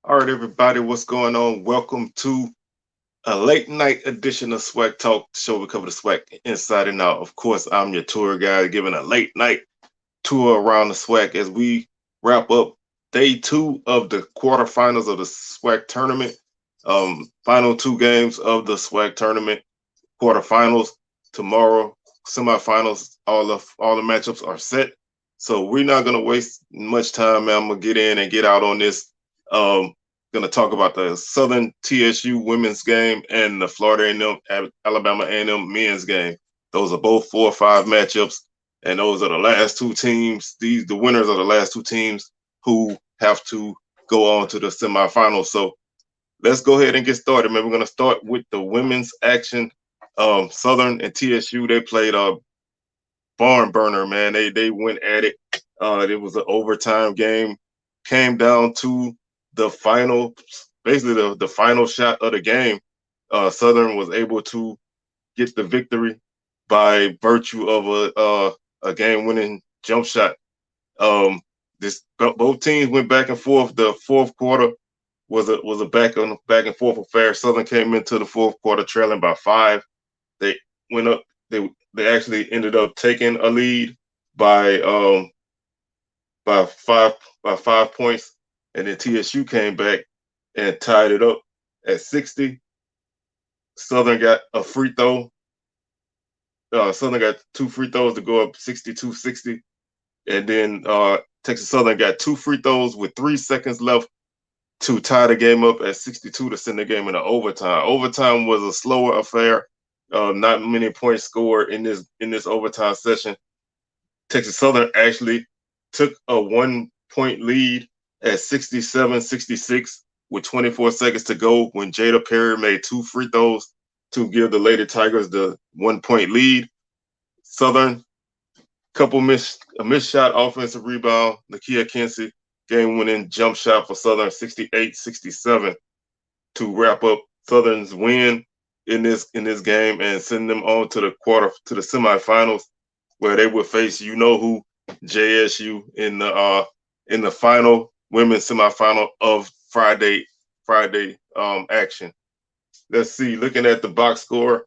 All right, everybody, what's going on? Welcome to a late night edition of SWAC Talk show. We cover the SWAC inside and out. Of course, I'm your tour guide giving a late night tour around the SWAC as we wrap up day two of the quarterfinals of the SWAC tournament. Final two games of the SWAC tournament, quarterfinals tomorrow, semifinals. All the matchups are set. So we're not gonna waste much time, man. I'm gonna get in and get out on this. Gonna talk about the Southern TSU women's game and the Florida A&M Alabama A&M men's game. Those are both 4-5 matchups, and those are the last two teams. The winners are the last two teams who have to go on to the semifinals. So let's go ahead and get started, man. We're gonna start with the women's action. Southern and TSU, they played a barn burner, man. They went at it. It was an overtime game. Came down to the final, basically the final shot of the game. Southern was able to get the victory by virtue of a game-winning jump shot. Um, this both teams went back and forth. The fourth quarter was a back and forth affair. Southern came into the fourth quarter trailing by 5. They went up. They actually ended up taking a lead by by five by 5 points, and then TSU came back and tied it up at 60. Southern got a free throw. Southern got two free throws to go up 62-60, and then Texas Southern got two free throws with 3 seconds left to tie the game up at 62 to send the game into overtime. Overtime was a slower affair. Not many points scored in this overtime session. Texas Southern actually took a 1 point lead at 67-66 with 24 seconds to go when Jada Perry made two free throws to give the Lady Tigers the 1 point lead. Southern, a missed shot offensive rebound. Nakia Kinsey, game winning jump shot for Southern 68-67 to wrap up Southern's win in this game and send them on to the semifinals where they will face who JSU in the final women's semifinal of Friday action. Let's see. Looking at the box score,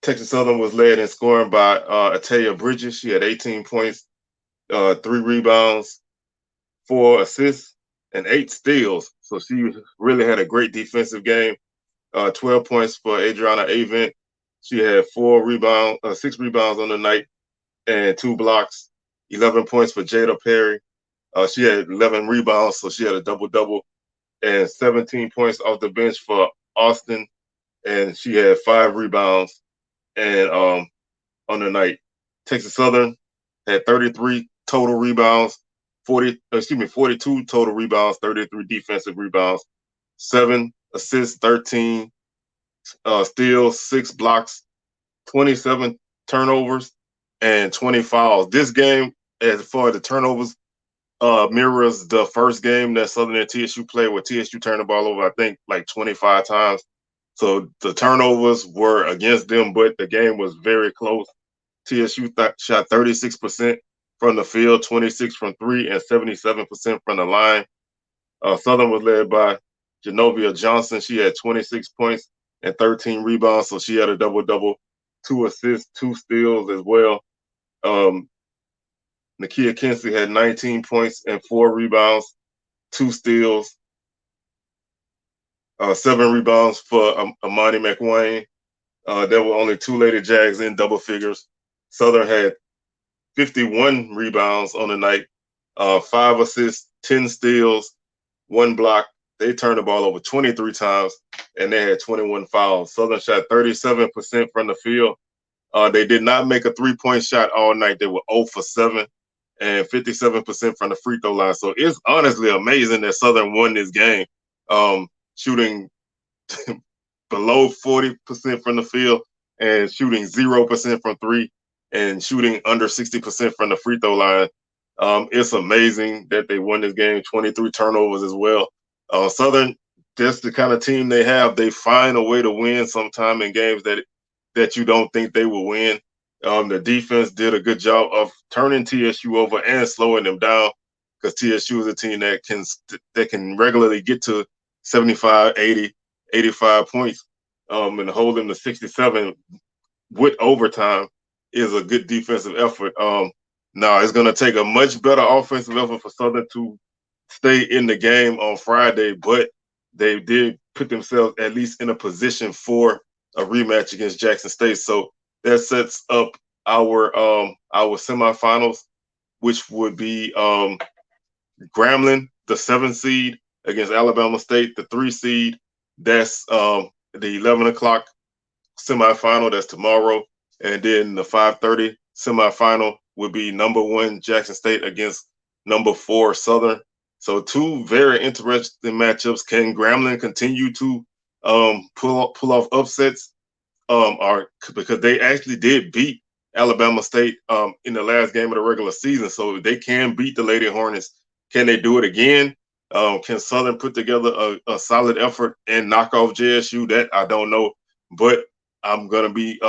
Texas Southern was led in scoring by Ataya Bridges. She had 18 points, 3 rebounds, 4 assists, and 8 steals. So she really had a great defensive game. 12 points for Adriana Avent. She had 6 rebounds on the night and 2 blocks. 11 points for Jada Perry. She had 11 rebounds, so she had a double-double. And 17 points off the bench for Austin, and she had 5 rebounds. And on the night, Texas Southern had 33 total rebounds, 42 total rebounds, 33 defensive rebounds, 7 assists, 13 steals, 6 blocks, 27 turnovers, and 20 fouls. This game, as far as the turnovers, mirrors the first game that Southern and TSU played, where TSU turned the ball over, I think, like 25 times. So the turnovers were against them, but the game was very close. TSU shot 36% from the field, 26 from three, and 77% from the line. Southern was led by Genovia Johnson. She had 26 points and 13 rebounds, so she had a double-double, 2 assists, 2 steals as well. Nakia Kinsey had 19 points and 4 rebounds, 2 steals, 7 rebounds for Amani McWayne. There were only 2 Lady Jags in double figures. Southern had 51 rebounds on the night, 5 assists, 10 steals, 1 block. They turned the ball over 23 times, and they had 21 fouls. Southern shot 37% from the field. They did not make a 3-point shot all night. They were 0 for 7 and 57% from the free throw line. So it's honestly amazing that Southern won this game, shooting below 40% from the field and shooting 0% from three and shooting under 60% from the free throw line. It's amazing that they won this game, 23 turnovers as well. Southern, that's the kind of team they have. They find a way to win sometime in games that you don't think they will win. The defense did a good job of turning TSU over and slowing them down, because TSU is a team that can regularly get to 75, 80, 85 points, and hold them to 67 with overtime is a good defensive effort. Now it's going to take a much better offensive effort for Southern to stay in the game on Friday, but they did put themselves at least in a position for a rematch against Jackson State. So that sets up our semifinals, which would be Grambling, the 7th seed, against Alabama State, the 3 seed. That's the 11 o'clock semifinal. That's tomorrow, and then the 5:30 semifinal would be number 1 Jackson State against number 4 Southern. So 2 very interesting matchups. Can Grambling continue to pull off upsets? Are because they actually did beat Alabama State in the last game of the regular season, so they can beat the Lady Hornets. Can they do it again? Can Southern put together a solid effort and knock off JSU? That I don't know, but I'm gonna be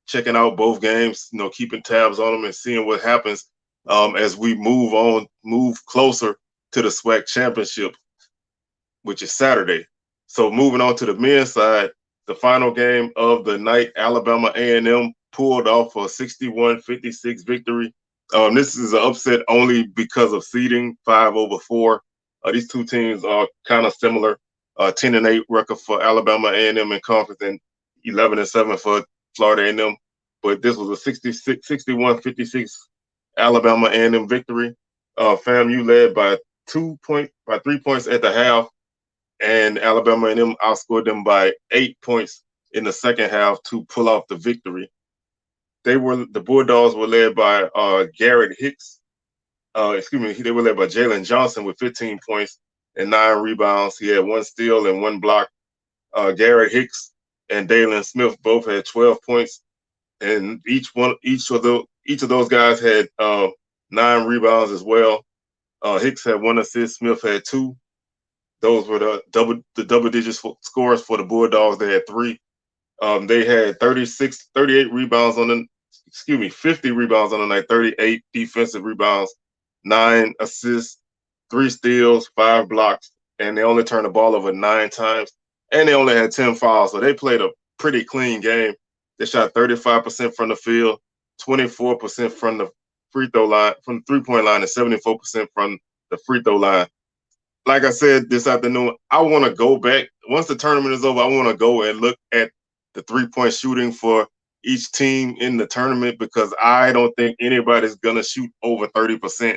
checking out both games, keeping tabs on them and seeing what happens as we move closer to the SWAC championship, which is Saturday. So moving on to the men's side, the final game of the night, Alabama A&M pulled off a 61-56 victory. This is an upset only because of seeding, 5-4. These two teams are kind of similar. 10-8 record for Alabama A&M in conference and 11-7 for Florida A&M. But this was a 61-56 Alabama A&M victory. FAMU led by 3 points at the half, and Alabama A&M outscored them by 8 points in the second half to pull off the victory. The Bulldogs were led by Garrett Hicks. They were led by Jalen Johnson with 15 points and 9 rebounds. He had 1 steal and 1 block. Garrett Hicks and Dalen Smith both had 12 points, and each of those guys had 9 rebounds as well. Hicks had 1 assist. Smith had 2. Those were the double-digit scores for the Bulldogs. They had 3. They had 38 rebounds 50 rebounds on the night, 38 defensive rebounds, 9 assists, 3 steals, 5 blocks, and they only turned the ball over 9 times, and they only had 10 fouls. So they played a pretty clean game. They shot 35% from the field, 24% from the free throw line, from the 3-point line, and 74% from the free throw line. Like I said this afternoon, I want to go back. Once the tournament is over, I want to go and look at the 3-point shooting for each team in the tournament, because I don't think anybody's gonna shoot over 30%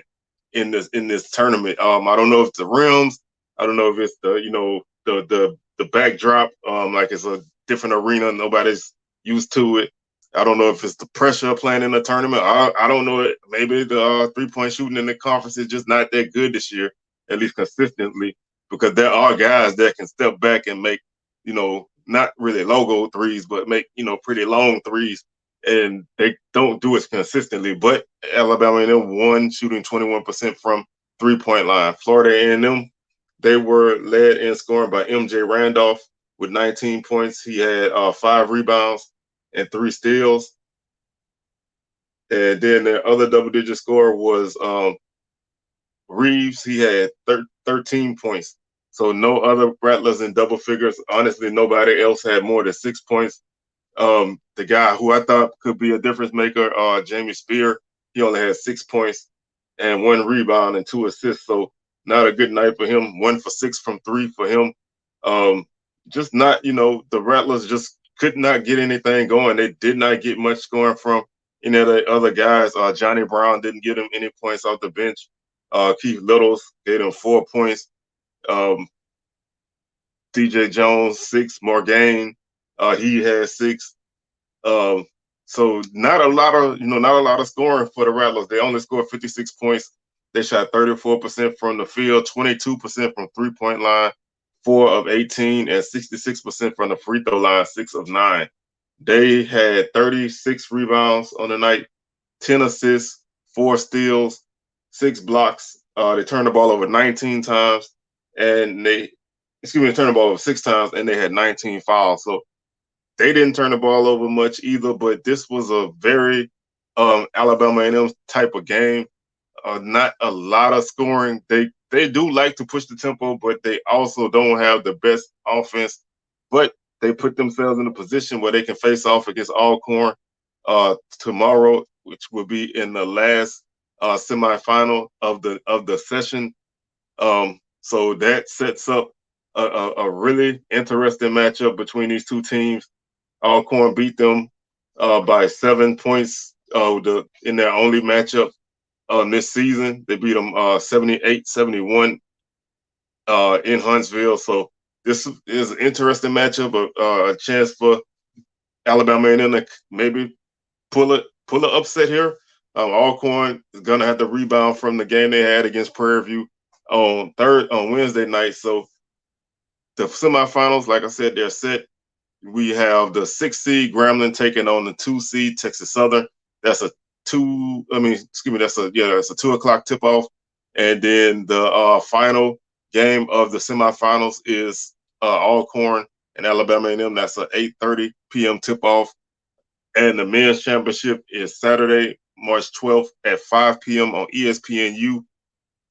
in this tournament. I don't know if it's the rims, I don't know if it's the backdrop, like it's a different arena, nobody's used to it. I don't know if it's the pressure of playing in the tournament. I don't know it. Maybe the 3-point shooting in the conference is just not that good this year, at least consistently, because there are guys that can step back and make, not really logo threes, but make, pretty long threes, and they don't do it consistently. But Alabama A&M won, shooting 21% from 3-point line. Florida A&M, they were led in scoring by MJ Randolph with 19 points. He had 5 rebounds and 3 steals. And then the other double-digit scorer was Reeves. He had 13 points. So no other Rattlers in double figures. Honestly, nobody else had more than 6 points. The guy who I thought could be a difference maker, Jamie Spear, he only had 6 points and 1 rebound and 2 assists. So not a good night for him. 1 for 6 from 3 for him. Just not, the Rattlers just could not get anything going. They did not get much scoring from any of the other guys. Johnny Brown didn't get him any points off the bench. Keith Littles gave him 4 points. DJ Jones 6. Morgaine, he had 6. So not a lot of scoring for the Rattlers. They only scored 56 points. They shot 34% from the field, 22% from 3-point line, 4 of 18, and 66% from the free throw line, 6 of 9. They had 36 rebounds on the night, 10 assists, 4 steals, 6 blocks. They turned the ball over 19 times, and they turned the ball over 6 times, and they had 19 fouls. So they didn't turn the ball over much either, but this was a very Alabama A&M type of game. Not a lot of scoring. They they do like to push the tempo, but they also don't have the best offense. But they put themselves in a position where they can face off against Alcorn tomorrow, which will be in the last semifinal of the session. So that sets up a really interesting matchup between these two teams. Alcorn beat them by 7 points in their only matchup this season. They beat them 78-71 in Huntsville. So this is an interesting matchup, a chance for Alabama and them to maybe pull an upset here. Alcorn is gonna have to rebound from the game they had against Prairie View on Wednesday night. So the semifinals, like I said, they're set. We have the 6 seed Grambling taking on the 2 seed Texas Southern. That's a 2 o'clock tip off. And then the final game of the semifinals is Alcorn and Alabama A&M. That's a 8:30 p.m. tip off. And the men's championship is Saturday, March 12th at 5 p.m. on ESPNU.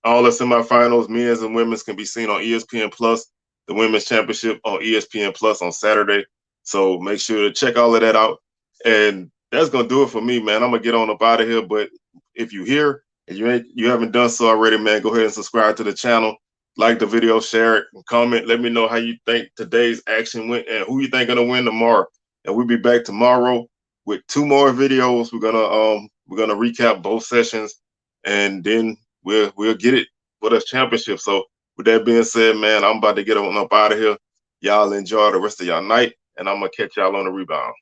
All the semifinals, men's and women's, can be seen on ESPN Plus. The women's championship on ESPN Plus on Saturday. So make sure to check all of that out. And that's gonna do it for me, man. I'm gonna get on up out of here. But if you're here and you haven't done so already, man, go ahead and subscribe to the channel, like the video, share it, and comment. Let me know how you think today's action went and who you think gonna win tomorrow. And we'll be back tomorrow with 2 more videos. We're gonna recap both sessions, and then we'll get it for the championship. So with that being said, man, I'm about to get on up out of here. Y'all enjoy the rest of y'all night, and I'm gonna catch y'all on the rebound.